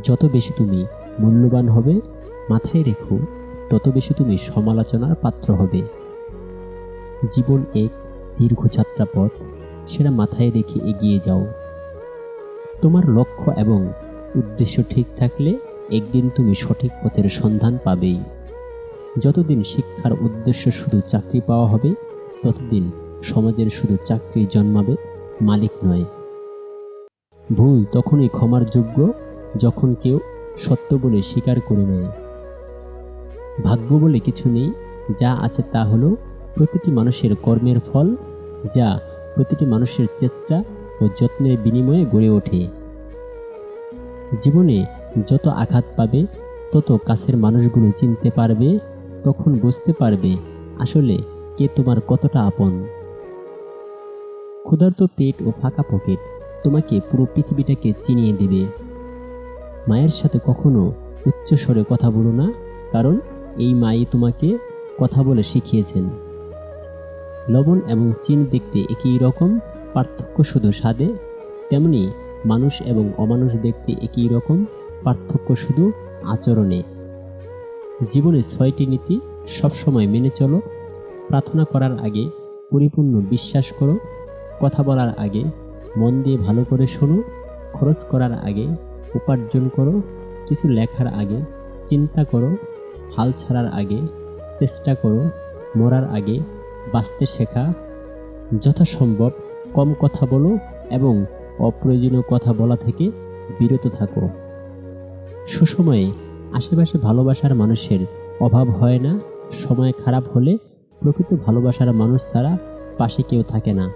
যত বেশি তুমি মূল্যবান হবে, মাথায় রেখো, তত বেশি তুমি সমালোচনার পাত্র হবে। জীবন এক দীর্ঘ যাত্রাপথ, সেটা মাথায় রেখে এগিয়ে যাও। তোমার লক্ষ্য এবং উদ্দেশ্য ঠিক থাকলে একদিন তুমি সঠিক পথের সন্ধান পাবেই। যতদিন শিক্ষার উদ্দেশ্য শুধু চাকরি পাওয়া হবে, ততদিন সমাজের শুধু চাকরি জন্মাবে, মালিক নয়। ভুল তখনই ক্ষমার যোগ্য যখন কেউ সত্য বলে স্বীকার করে নেয়। ভাগ্য বলে কিছু নেই, যা আছে তা হলো প্রতিটি মানুষের কর্মের ফল, যা প্রতিটি মানুষের চেষ্টা ও যত্নের বিনিময়ে গড়ে ওঠে। জীবনে যত আঘাত পাবে, তত কাছের মানুষগুলো চিনতে পারবে, তখন বুঝতে পারবে আসলে কে তোমার কতটা আপন। ক্ষুধার্ত পেট ও ফাঁকা পকেট তোমাকে পুরো পৃথিবীটাকে চিনিয়ে দিবে। মায়ের সাথে কখনো উচ্চ স্বরে কথা বলো না, কারণ এই মাই তোমাকে কথা বলে শিখিয়েছেন। লবণ এবং চিনি দেখতে একই রকম, পার্থক্য শুধু স্বাদে। তেমনি মানুষ এবং অমানুষ দেখতে একই রকম, পার্থক্য শুধু আচরণে। জীবনে 6টি নীতি সবসময় মেনে চলো। প্রার্থনা করার আগে পরিপূর্ণ বিশ্বাস করো, কথা বলার আগে মন দিয়ে ভালো করে শোনো, খরচ করার আগে উপার্জন করো, কিছু লেখার আগে চিন্তা করো, হাল ছাড়ার আগে চেষ্টা করো, মরার আগে বাঁচতে শেখা। যথাসম্ভব কম কথা বলো এবং অপ্রয়োজনীয় কথা বলা থেকে বিরত থাকো। সুসময়ে আশেপাশে ভালোবাসার মানুষের অভাব হয় না। সময় খারাপ হলে প্রকৃত ভালোবাসার মানুষ ছাড়া পাশে কেউ থাকে না।